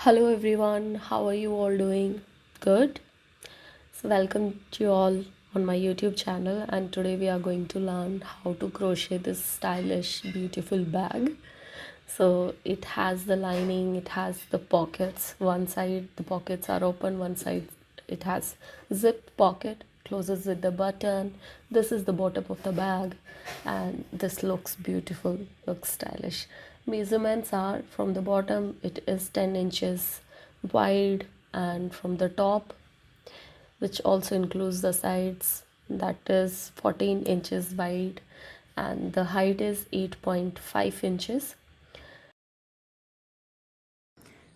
Hello everyone, how are you all doing? Good. So welcome to you all on my YouTube channel, and today we are going to learn how to crochet this stylish beautiful bag. So it has the lining, it has the pockets. One side the pockets are open, one side it has zipped pocket, closes with the button. This is the bottom of the bag, and this looks beautiful, looks stylish. Measurements are from the bottom it is 10 inches wide, and from the top, which also includes the sides, that is 14 inches wide, and the height is 8.5 inches.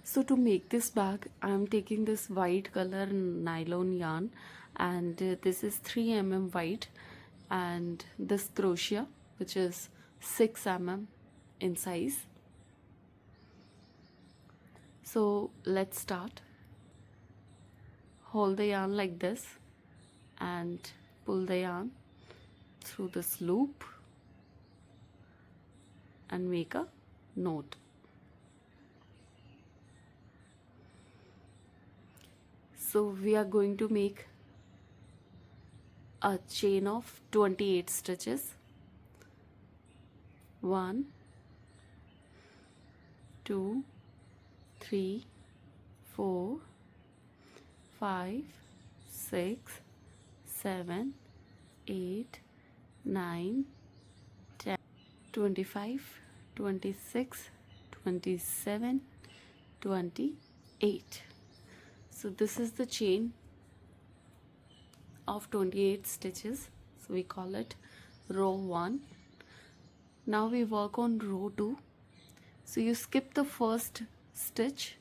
So to make this bag, I am taking this white color nylon yarn, and this is 3 mm white, and this crochet which is 6 mm in size. So let's start. Hold the yarn like this and pull the yarn through this loop and make a knot. So we are going to make a chain of 28 stitches. 1 2 3 4 5 6 7 8 9 10 25 26 27 28. So this is the chain of 28 stitches, so we call it row 1. Now we work on row 2. So you skip the first stitch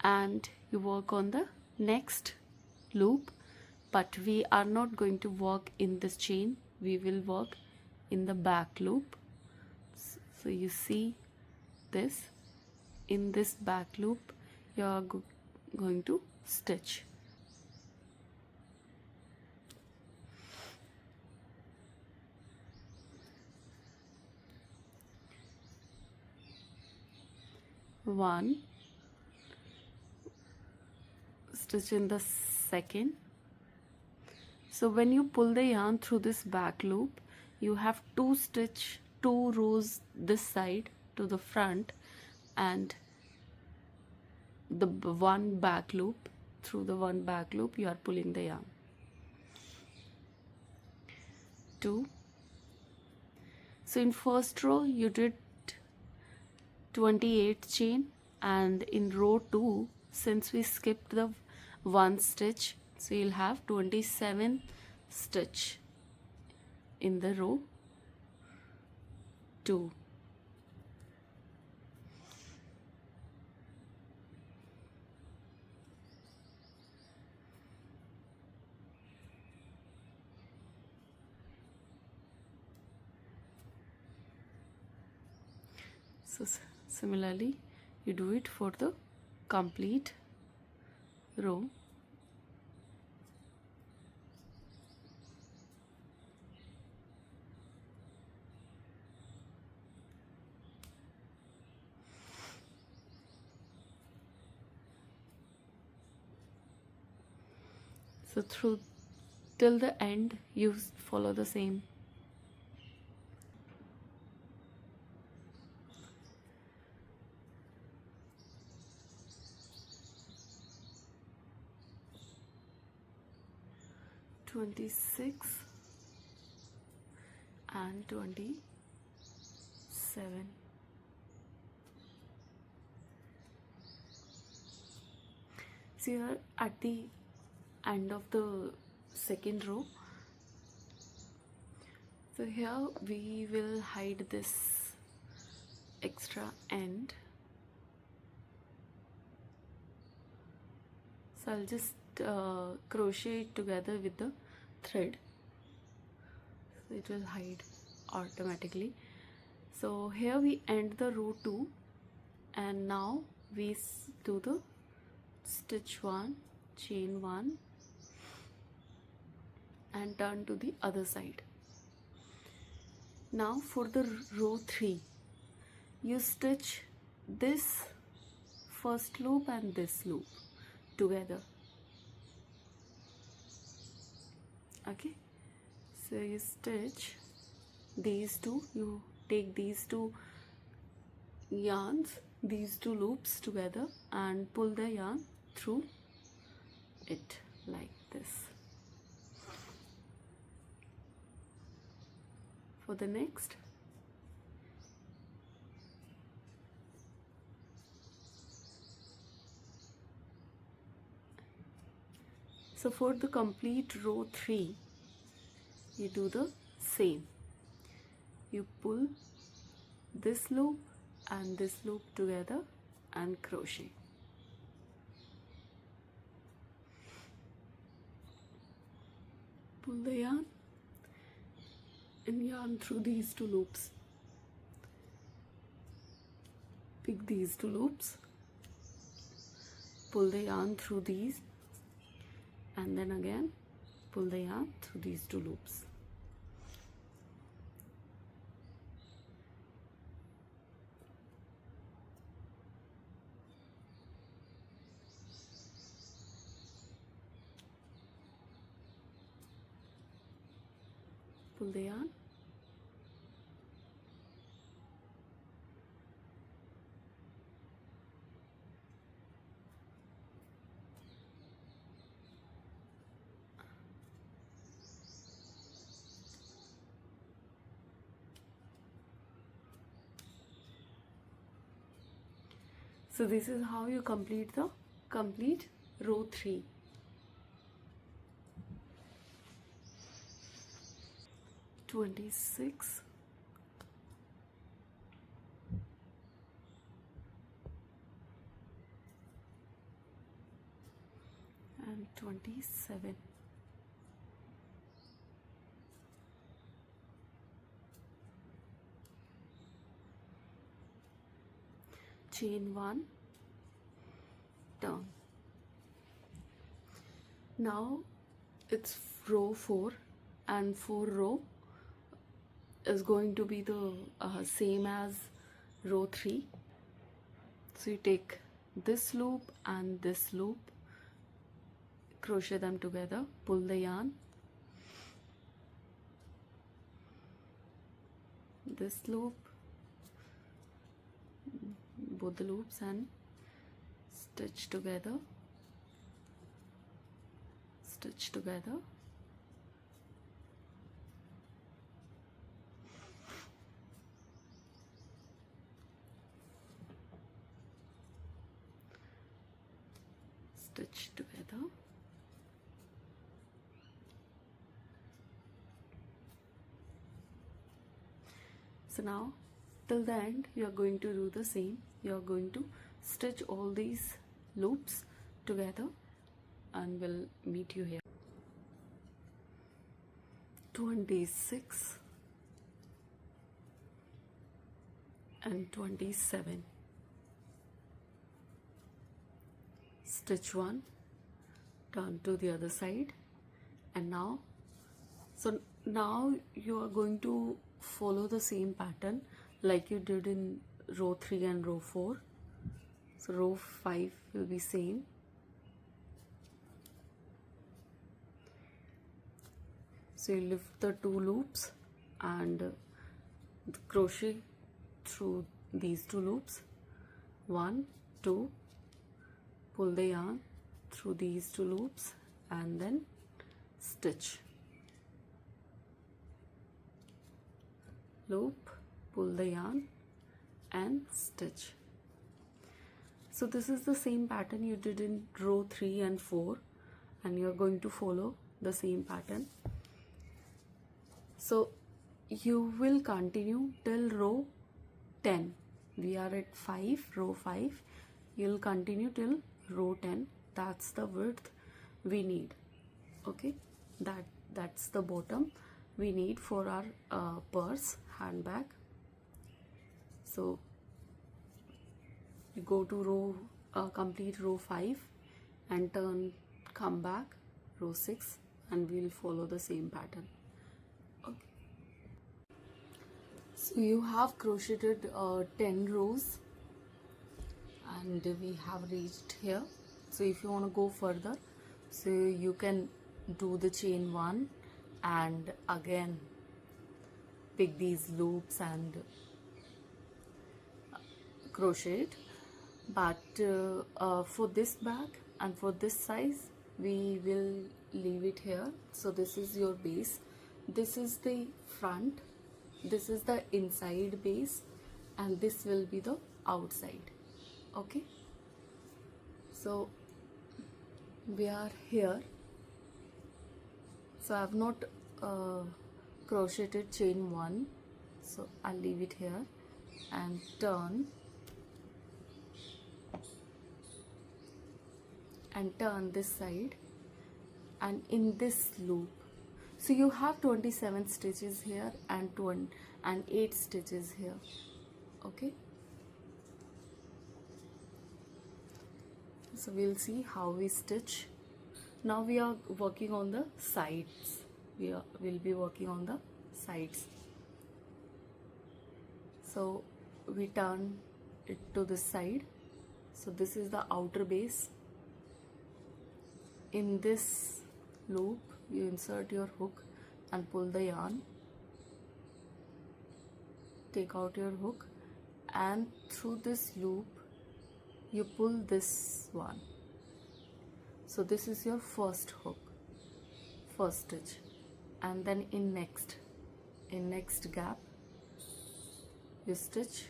and you work on the next loop, but we are not going to work in this chain, we will work in the back loop. So you see this, in this back loop you are going to stitch. One stitch in the second. So when you pull the yarn through this back loop, you have two rows this side to the front, and the one back loop. Through the one back loop you are pulling the yarn. 2. So in first row you did 28 chain, and in row 2, since we skipped the one stitch, so you'll have 27 stitch in the row 2. So similarly you do it for the complete row. So through till the end you follow the same. (26) and 27. So here at the end of the second row, so here we will hide this extra end. So I'll just crochet it together with the thread, so it will hide automatically. So here we end the row 2, and now we do the stitch 1, chain 1, and turn to the other side. Now for the row 3, you stitch this first loop and this loop together. Okay, so you stitch these two, you take these two yarns, these two loops together and pull the yarn through it like this. For the next, so for the complete row 3, you do the same. You pull this loop and this loop together and crochet. Pull the yarn and yarn through these two loops. Pick these two loops, pull the yarn through these, and then again pull the yarn through these two loops. Pull the yarn, so this is how you complete the complete row 3. (26) and 27. Chain 1, turn. Now it's row 4 and 4 row is going to be the same as row 3. So you take this loop and this loop, crochet them together, pull the yarn, this loop, both the loops, and stitch together, stitch together, stitch together, so now till the end you are going to do the same. You are going to stitch all these loops together and we'll meet you here. 26 and 27. Stitch 1, turn to the other side, and now you are going to follow the same pattern like you did in row 3 and row 4. So row 5 will be same. So you lift the 2 loops and crochet through these 2 loops, 1, 2, pull the yarn through these 2 loops and then stitch, loop, pull the yarn and stitch. So this is the same pattern you did in row 3 and 4 and you are going to follow the same pattern. So you will continue till row 10. We are at 5, row 5. You will continue till row 10. That's the width we need. Okay, that's the bottom we need for our purse handbag. So you go to row complete row 5 and turn, come back row 6 and we'll follow the same pattern. Okay, so you have crocheted 10 rows and we have reached here. So if you want to go further, so you can do the chain 1 and again pick these loops and crochet it. But for this bag and for this size we will leave it here. So this is your base, this is the front, this is the inside base, and this will be the outside. Okay, so we are here. So I have not crocheted chain 1, so I'll leave it here and turn this side, and in this loop, so you have 27 stitches here and 8 stitches here. Okay, so we'll see how we stitch. Now we are working on the sides. We'll be working on the sides. So we turn it to this side. So this is the outer base. In this loop you insert your hook and pull the yarn, take out your hook, and through this loop you pull this one. So this is your first hook, first stitch, and then in next gap you stitch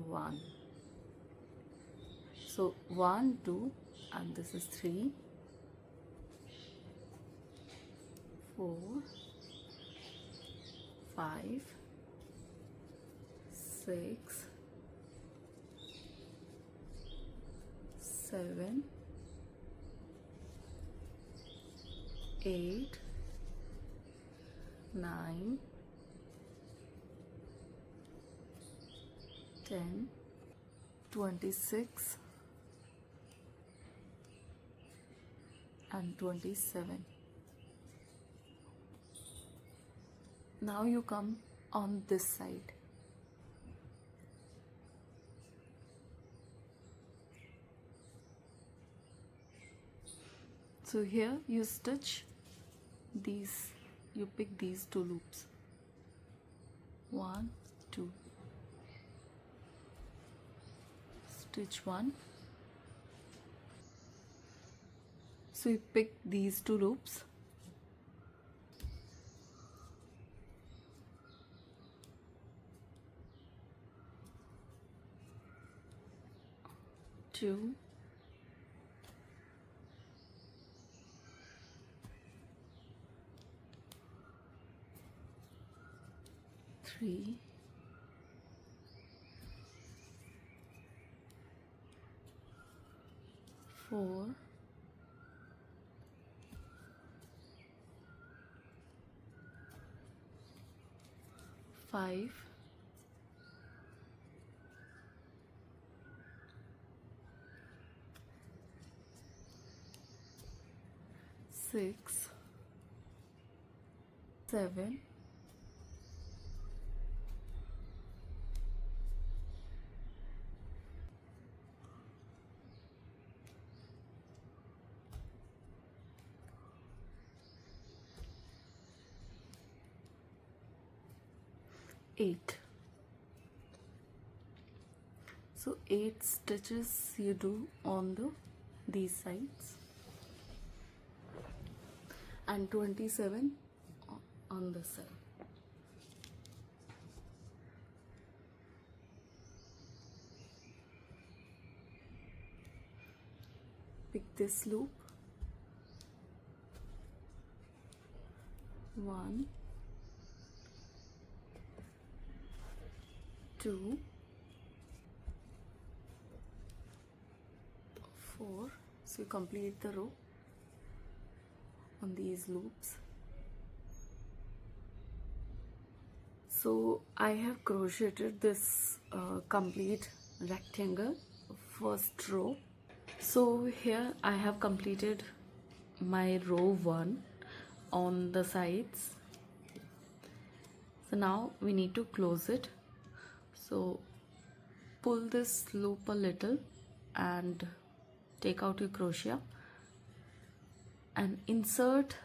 1. So 1, 2, and this is 3, 4, 5, 6, 7, 8, 9, 10, 26 and 27. Now you come on this side. So here you stitch these, you pick these 2 loops, 1, 2, stitch 1. So you pick these 2 loops, two, 3, 4, 5, 6, 7, 8. So 8 stitches you do on these sides and 27 on this side. Pick this loop, 1, 2, 4. So you complete the row on these loops. So I have crocheted this complete rectangle, first row. So here I have completed my row 1 on the sides. So now we need to close it. So pull this loop a little and take out your crochet and insert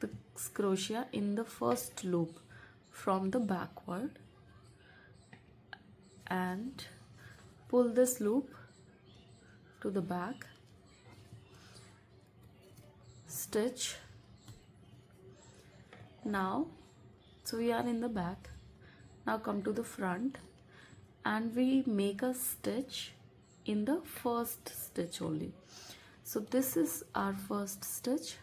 the crochet in the first loop from the backward and pull this loop to the back, stitch. Now so we are in the back. Now come to the front and we make a stitch in the first stitch only. So this is our first stitch.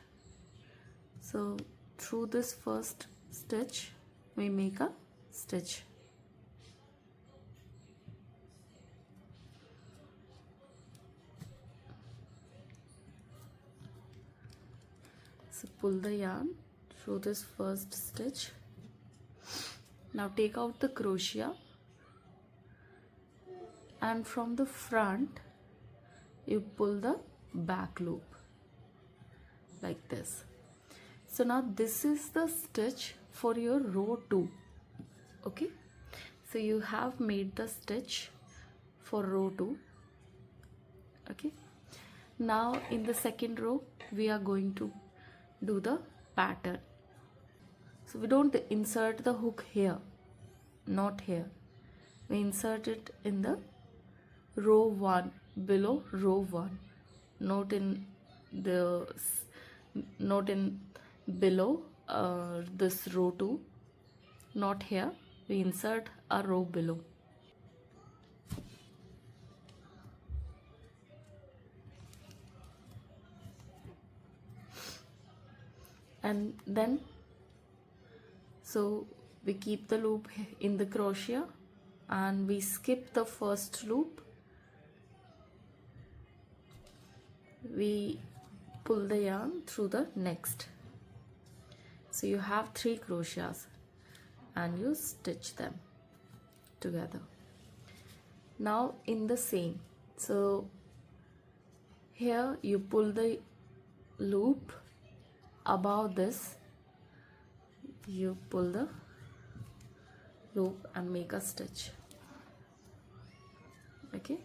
So through this first stitch we make a stitch. So pull the yarn through this first stitch. Now take out the crochet and from the front you pull the back loop like this. So now this is the stitch for your row 2. Okay, so you have made the stitch for row 2. Okay, now in the second row we are going to do the pattern. So we don't insert the hook here, not here. We insert it in the row 1, below row 1, not in below this row 2, not here. We insert a row below. And then so we keep the loop in the crochet and we skip the first loop. We pull the yarn through the next. So you have 3 crochets and you stitch them together. Now in the same, so here you pull the loop above this, you pull the loop and make a stitch. Okay,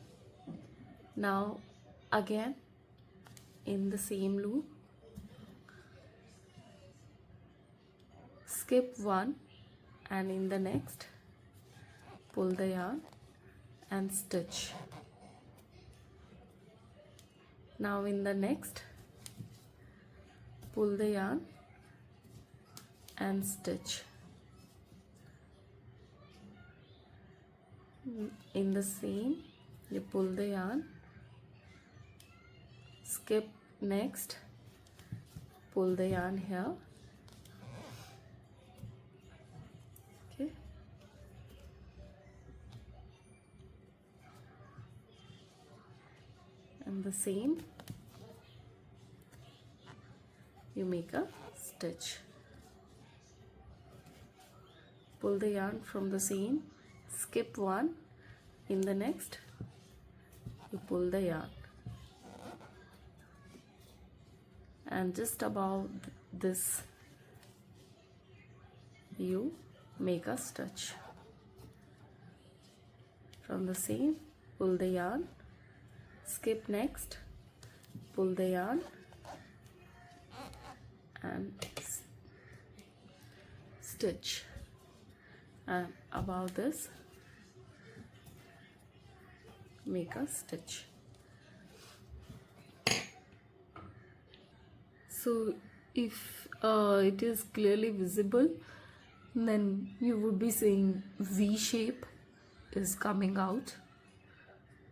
now again in the same loop, skip one and in the next pull the yarn and stitch. Now in the next pull the yarn and stitch. In the same you pull the yarn, skip next, pull the yarn here. Okay, and the same you make a stitch. Pull the yarn from the same, skip one, in the next you pull the yarn and just above this you make a stitch. From the same pull the yarn, skip next, pull the yarn and stitch, and above this make a stitch. So if it is clearly visible, then you would be seeing V shape is coming out.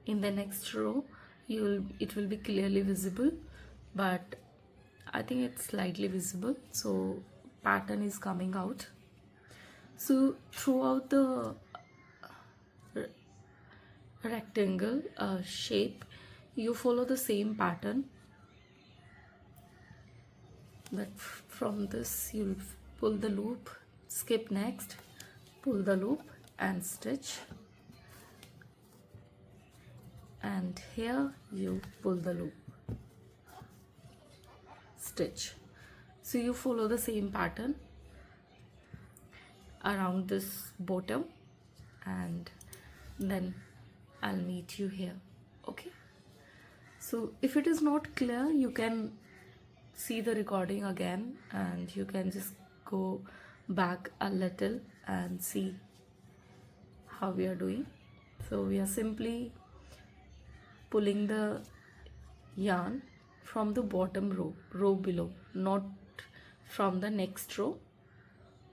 In the next row it will be clearly visible, but I think it's slightly visible, so pattern is coming out. So throughout the rectangle shape you follow the same pattern, but from this you'll pull the loop, skip next, pull the loop and stitch, and here you pull the loop, stitch. So you follow the same pattern around this bottom, and then I'll meet you here. Okay, so if it is not clear, you can see the recording again and you can just go back a little and see how we are doing. So we are simply pulling the yarn from the bottom row below, not from the next row.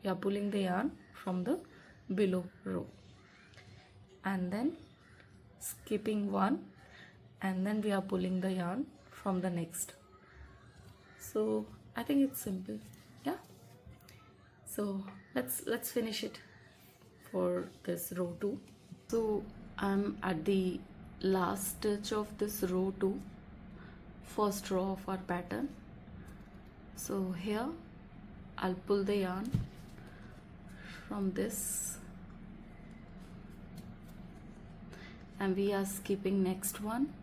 We are pulling the yarn from the below row and then skipping one, and then we are pulling the yarn from the next. So I think it's simple. Yeah, so let's finish it for this row 2. So I'm at the last stitch of this row 2, first row of our pattern. So here I'll pull the yarn from this and we are skipping next one,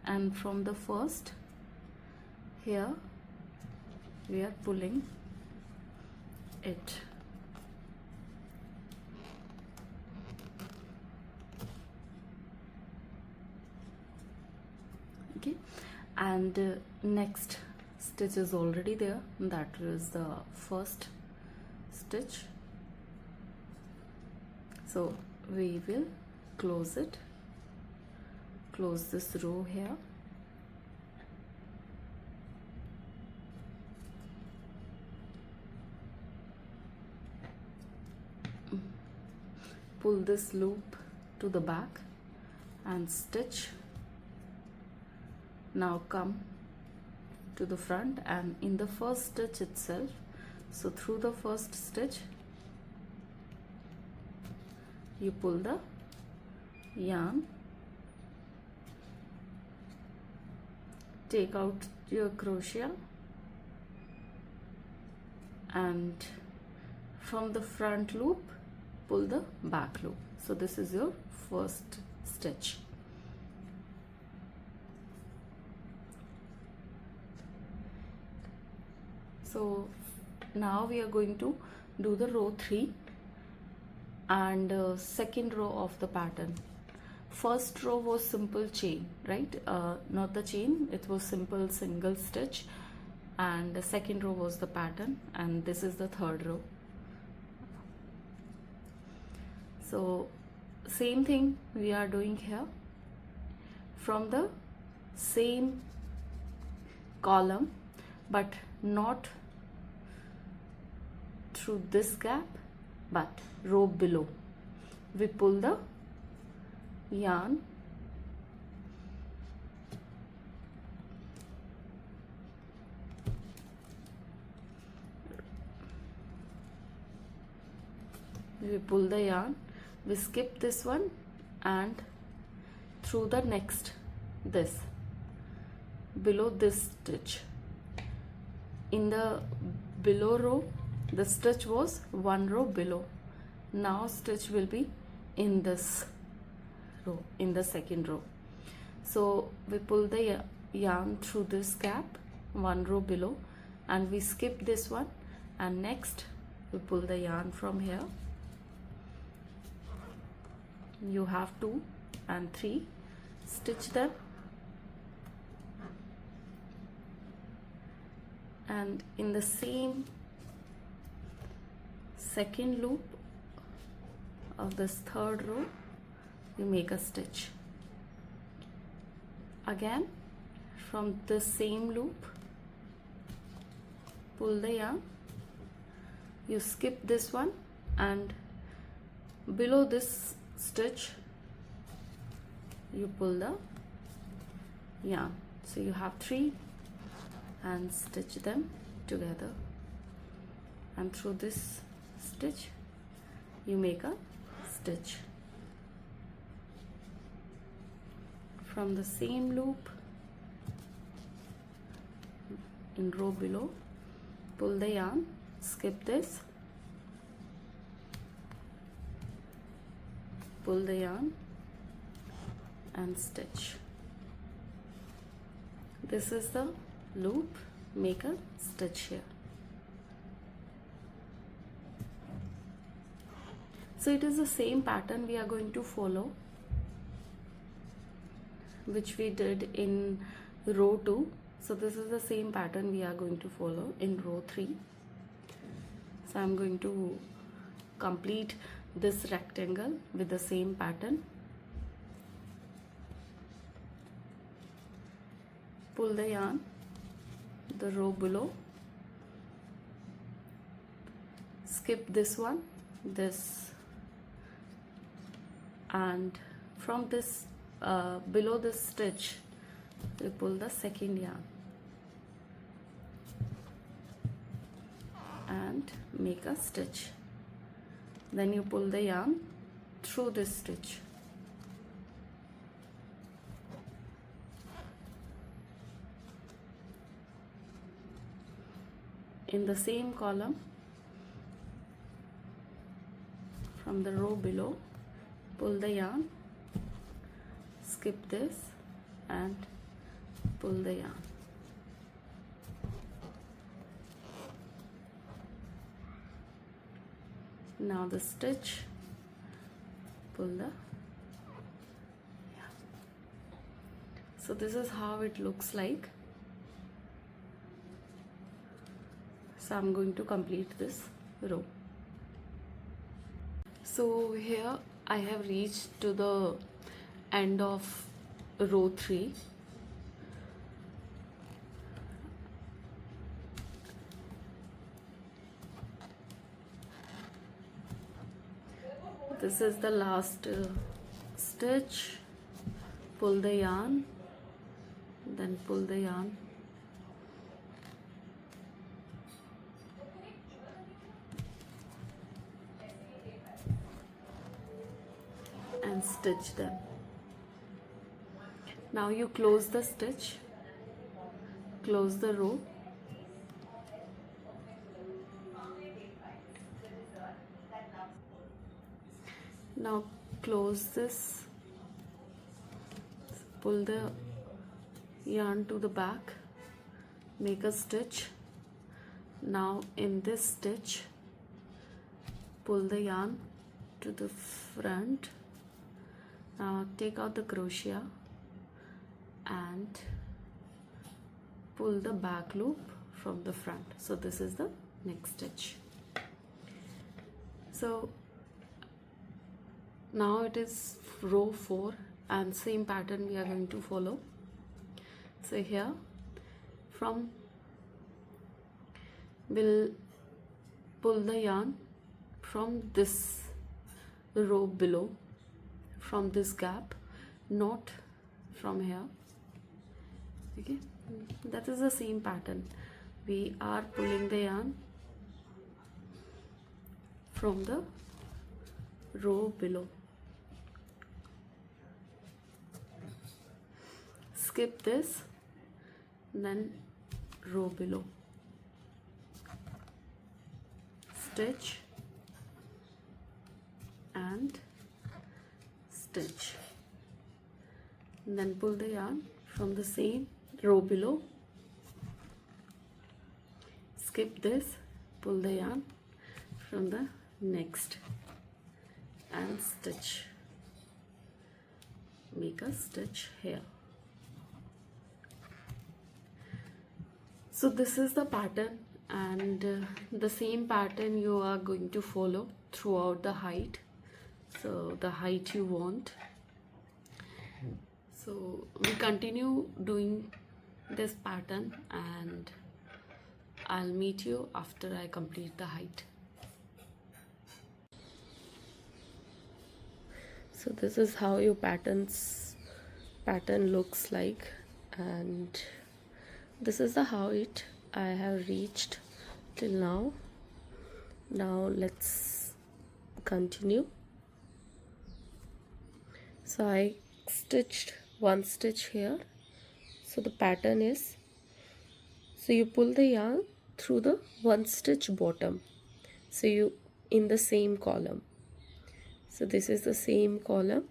and from the first here we are pulling it. Okay, and next stitch is already there, that is the first stitch. So we will close it, close this row here, pull this loop to the back and stitch. Now come to the front and in the first stitch itself, so through the first stitch you pull the yarn, take out your crochet and from the front loop pull the back loop. So this is your first stitch. So now we are going to do the row 3 and second row of the pattern. First row was simple chain, right? Not the chain, it was simple single stitch, and the second row was the pattern, and this is the third row. So same thing we are doing here. From the same column but not through this gap but row below, we pull the yarn we skip this one and through the next this below this stitch. In the below row the stitch was one row below, now stitch will be in this row, in the second row. So we pull the yarn through this gap one row below and we skip this one, and next we pull the yarn from here. You have 2 and 3, stitch them and in the same second loop of this third row you make a stitch. Again from the same loop pull the yarn, you skip this one and below this stitch you pull the yarn. So you have 3 and stitch them together, and through this stitch you make a stitch. From the same loop in row below pull the yarn, skip this, pull the yarn and stitch. This is the loop, make a stitch here. So it is the same pattern we are going to follow which we did in row 2. So this is the same pattern we are going to follow in row 3. So I'm going to complete this rectangle with the same pattern. Pull the yarn, the row below, skip this one, this, and from this below this stitch we pull the second yarn and make a stitch. Then you pull the yarn through this stitch. In the same column from the row below, pull the yarn, skip this and pull the yarn. Now the stitch, pull the yarn. So this is how it looks like. So I'm going to complete this row. So here I have reached to the end of row 3. This is the last stitch. Pull the yarn, then pull the yarn, and stitch them. Now you close the stitch, close the row, now close this, pull the yarn to the back, make a stitch. Now in this stitch, pull the yarn to the front. Now take out the crochet and pull the back loop from the front. So this is the next stitch. So now it is row 4 and same pattern we are going to follow. So here from we'll pull the yarn from this row below, from this gap, not from here. Okay, that is the same pattern. We are pulling the yarn from the row below. Skip this, then row below, stitch and stitch, and then pull the yarn from the same row below, skip this, pull the yarn from the next and stitch, make a stitch here. So this is the pattern, and the same pattern you are going to follow throughout the height. So the height you want. So we continue doing this pattern and I'll meet you after I complete the height. So this is how your pattern looks like, and this is the height I have reached till now. Now let's continue. So I stitched one stitch here. So the pattern is, so you pull the yarn through the one stitch bottom, so you in the same column. So this is the same column,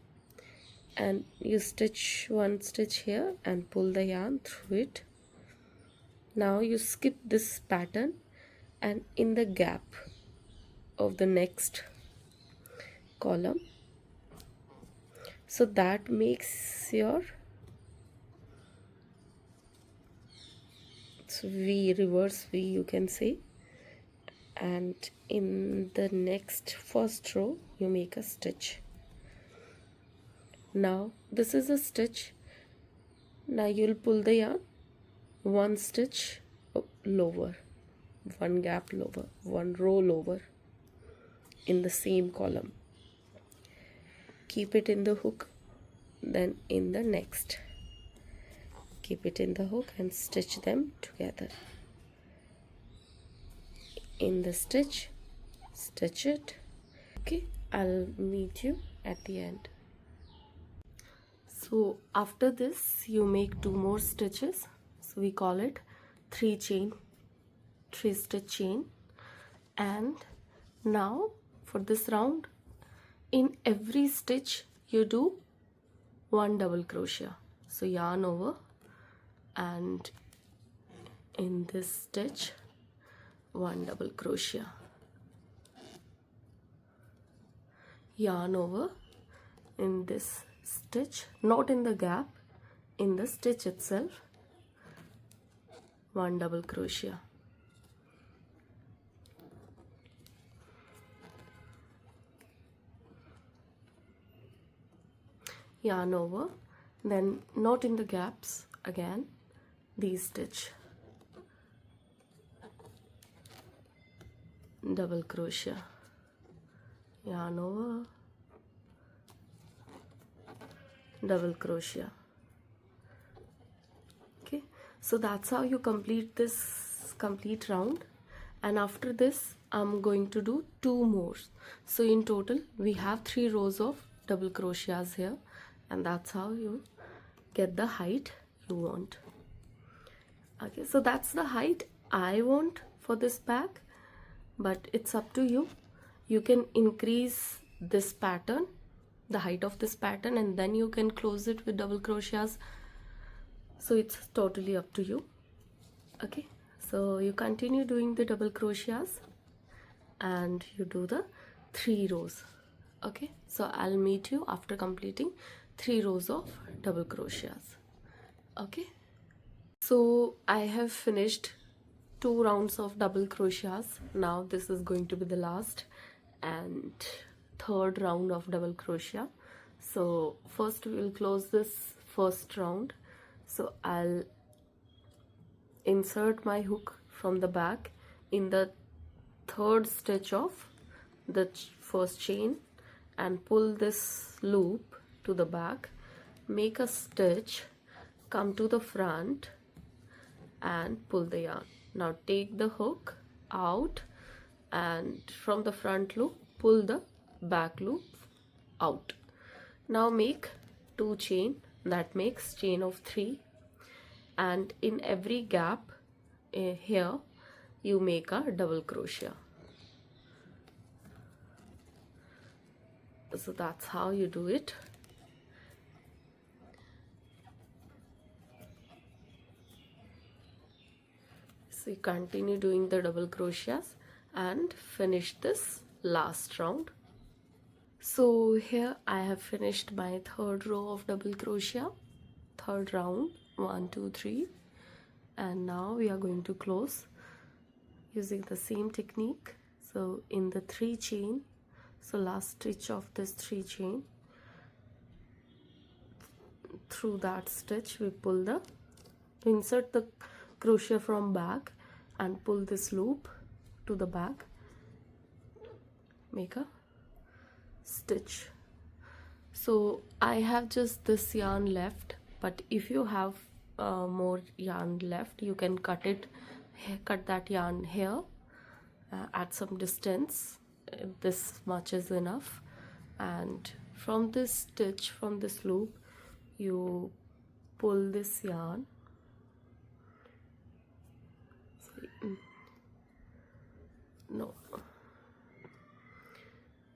and you stitch one stitch here and pull the yarn through it. Now you skip this pattern and in the gap of the next column, so that makes your V, reverse V you can say, and in the next first row you make a stitch. Now this is a stitch. Now you'll pull the yarn one stitch lower, one gap lower, one row lower in the same column. Keep it in the hook, then in the next. Keep it in the hook and stitch them together. In the stitch, stitch it. Okay, I'll meet you at the end. So after this you make 2 more stitches, so we call it 3 stitch chain. And now for this round, in every stitch you do 1 double crochet. So yarn over, and in this stitch 1 double crochet, yarn over, in this stitch, not in the gap, in the stitch itself 1 double crochet, yarn over, then not in the gaps, again these stitch, double crochet, yarn over, double crochet. Okay, so that's how you complete this complete round. And after this I'm going to do 2 more. So in total we have 3 rows of double crochets here, and that's how you get the height you want. Okay, so that's the height I want for this bag, but it's up to you. You can increase this pattern, the height of this pattern, and then you can close it with double crochets. So it's totally up to you. Okay, so you continue doing the double crochets and you do the 3 rows. Okay, so I'll meet you after completing 3 rows of double crochets. Okay, so I have finished 2 rounds of double crochets. Now this is going to be the last and third round of double crochet. So first we will close this first round. So I'll insert my hook from the back in the third stitch of the first chain and pull this loop to the back, make a stitch, come to the front and pull the yarn. Now take the hook out and from the front loop pull the back loop out. Now make 2 chain, that makes chain of 3, and in every gap here you make a double crochet. So that's how you do it. So you continue doing the double crochets and finish this last round. So here I have finished my third row of double crochet, third round, 1 2 3, and now we are going to close using the same technique. So in the 3 chain, so last stitch of this 3 chain, through that stitch we pull the, insert the crochet from back and pull this loop to the back, make a stitch. So I have just this yarn left, but if you have more yarn left, you can cut that yarn here at some distance. This much is enough, and from this stitch, from this loop, you pull this yarn. No,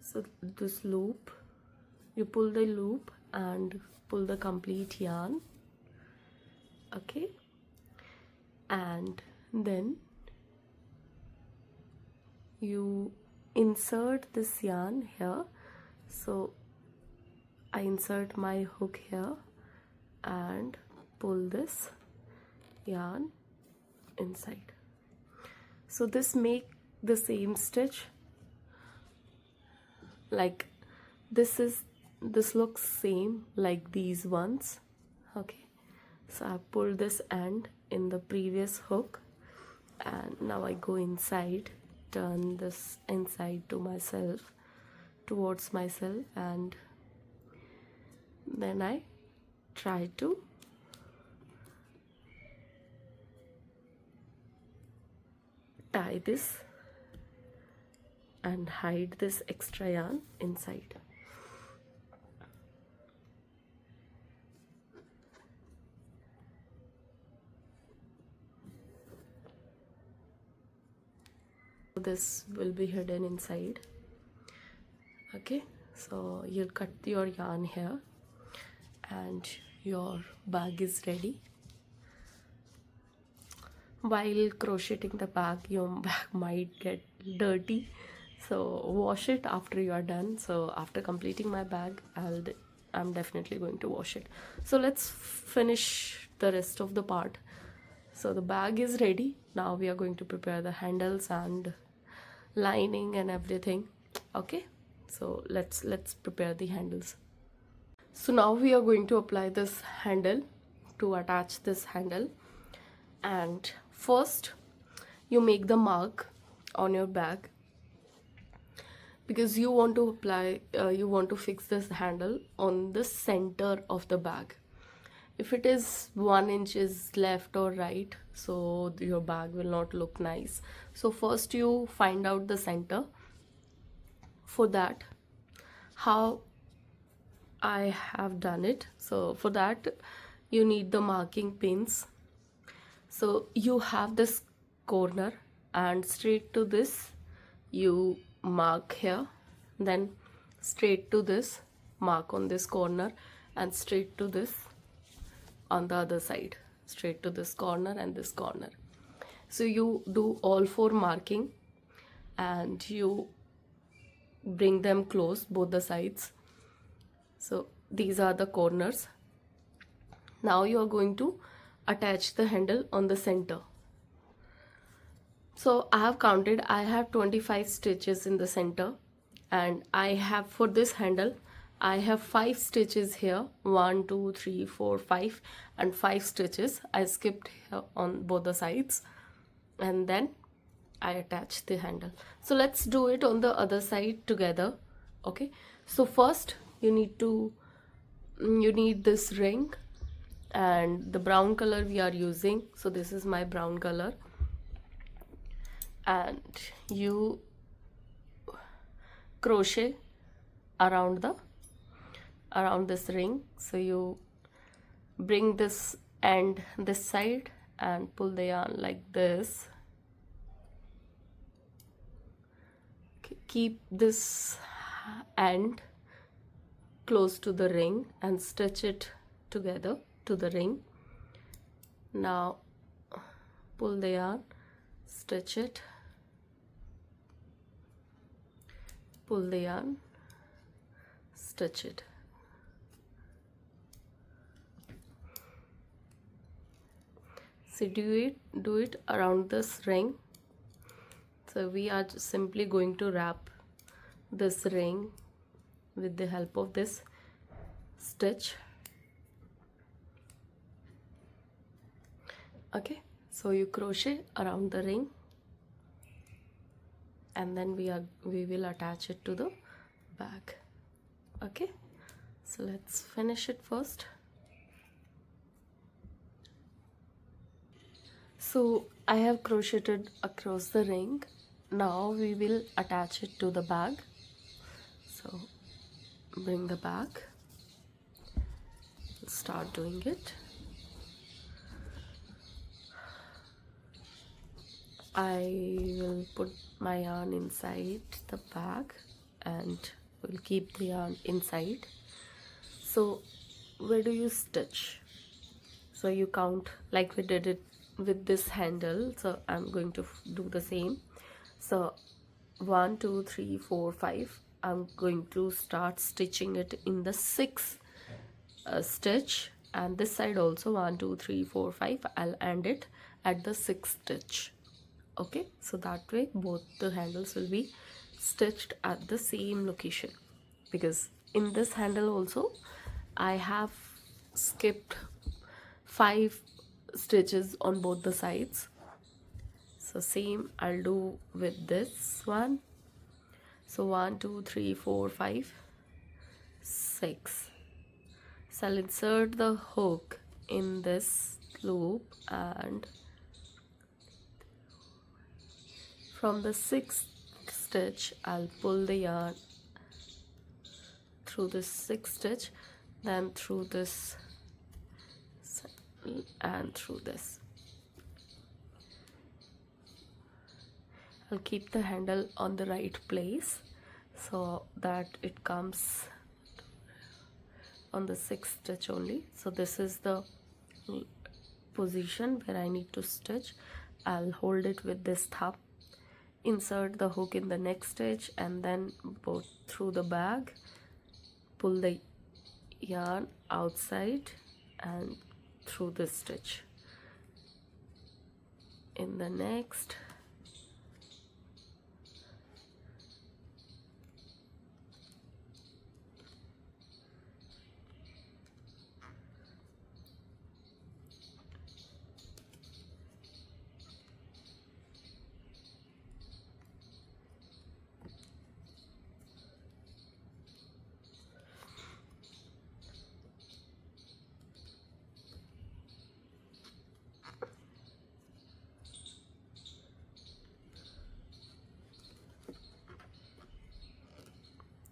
so this loop, you pull the loop and pull the complete yarn. Okay, and then you insert this yarn here. So I insert my hook here and pull this yarn inside. So this make the same stitch, like this looks same like these ones. Okay, so I pulled this end in the previous hook, and now I go inside, turn this inside to myself, towards myself, and then I try to tie this and hide this extra yarn inside. This will be hidden inside. Okay, so you'll cut your yarn here and your bag is ready. While crocheting the bag, your bag might get dirty, so wash it after you are done. So after completing my bag, I'm definitely going to wash it. So let's finish the rest of the part. So the bag is ready. Now we are going to prepare the handles and lining and everything. Okay, so let's prepare the handles. So now we are going to apply this handle, to attach this handle. And first you make the mark on your bag, because you want to apply you want to fix this handle on the center of the bag. If it is 1 inch is left or right, so your bag will not look nice. So first you find out the center. For that, how I have done it, so for that you need the marking pins. So you have this corner, and straight to this you mark here, then straight to this mark on this corner, and straight to this on the other side, straight to this corner and this corner. So you do all 4 marking and you bring them close, both the sides. So these are the corners. Now you are going to attach the handle on the center. So I have counted, I have 25 stitches in the center, and I have, for this handle, I have 5 stitches here, 1 2 3 4 5, and 5 stitches I skipped here on both the sides, and then I attach the handle. So let's do it on the other side together. Okay, so first you need this ring, and the brown color we are using, so this is my brown color, and you crochet around this ring. So you bring this end this side and pull the yarn like this. Keep this end close to the ring and stitch it together to the ring. Now pull the yarn, stitch it, pull the yarn, stitch it. So do it around this ring. So we are just simply going to wrap this ring with the help of this stitch. Okay, so you crochet around the ring, and then we will attach it to the bag. Okay, so let's finish it first. So I have crocheted across the ring. Now we will attach it to the bag. So bring the bag, start doing it. I will put my yarn inside the bag and will keep the yarn inside. So where do you stitch? So you count like we did it with this handle. So I'm going to do the same. So 1 2 3 4 5, I'm going to start stitching it in the 6th stitch, and this side also 1 2 3 4 5, I'll end it at the sixth stitch. Okay, so that way both the handles will be stitched at the same location, because in this handle also I have skipped 5 stitches on both the sides. So same I'll do with this one. So 1 2 3 4 5 6. So I'll insert the hook in this loop, and from the 6th stitch I'll pull the yarn through this 6th stitch, then through this and through this. I'll keep the handle on the right place so that it comes on the 6th stitch only. So this is the position where I need to stitch. I'll hold it with this thumb, insert the hook in the next stitch, and then go through the bag, pull the yarn outside and through this stitch in the next.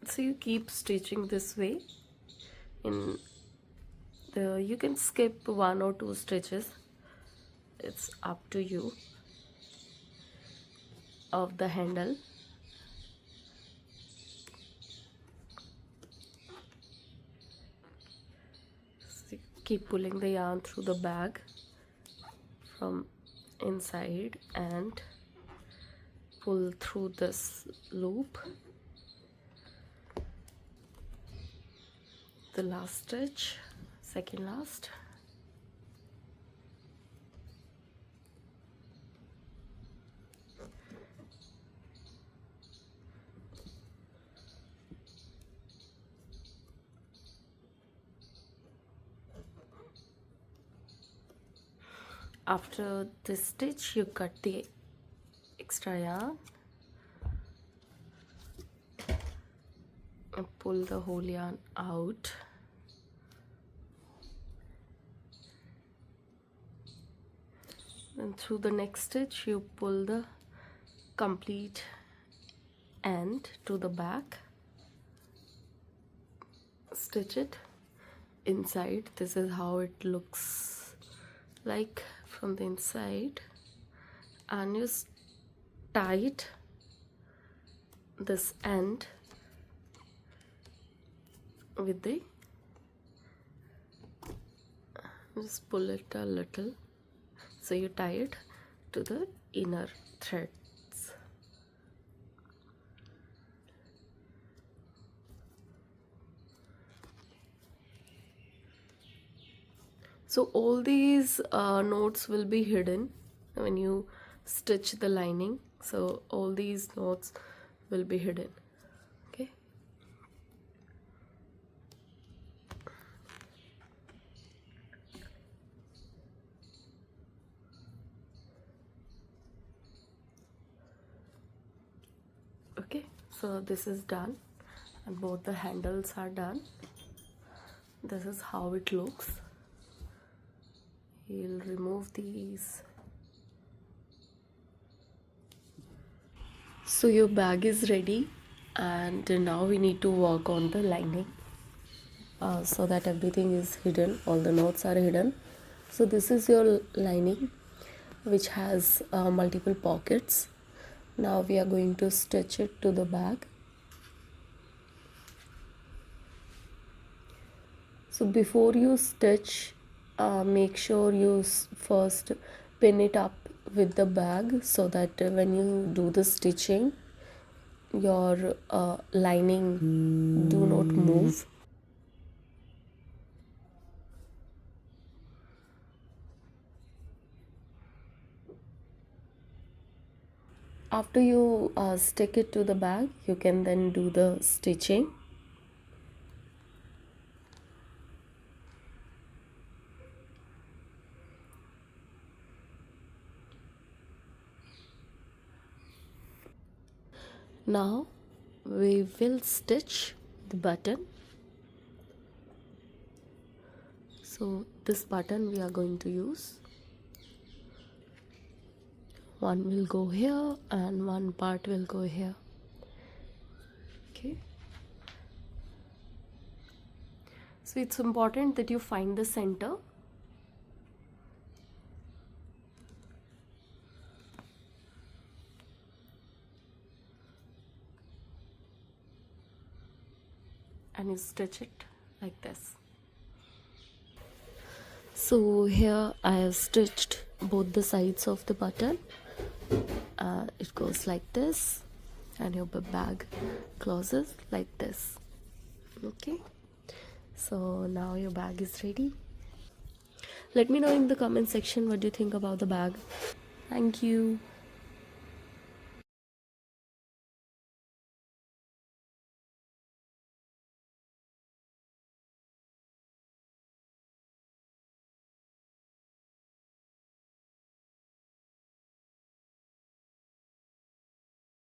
So you keep stitching this way. In the you can skip 1 or 2 stitches, it's up to you, of the handle. So keep pulling the yarn through the bag from inside and pull through this loop, the last stitch, second last. After this stitch you cut the extra yarn and pull the whole yarn out. And through the next stitch you pull the complete end to the back, stitch it inside. This is how it looks like from the inside, and you tie it this end with the, just pull it a little, so you tie it to the inner threads. So all these knots will be hidden when you stitch the lining, so all these knots will be hidden. Okay, okay, so this is done and both the handles are done. This is how it looks. You'll remove these. So your bag is ready, and now we need to work on the lining, so that everything is hidden, all the knots are hidden. So this is your lining, which has multiple pockets. Now we are going to stitch it to the bag. So before you stitch, make sure you first pin it up with the bag, so that when you do the stitching, your lining do not move. After you stick it to the bag, you can then do the stitching. Now we will stitch the button. So this button we are going to use. One will go here and one part will go here. Okay. So it's important that you find the center. And you stitch it like this. So here I have stitched both the sides of the button. It goes like this and your bag closes like this. Okay, so now your bag is ready. Let me know in the comment section what do you think about the bag. Thank you.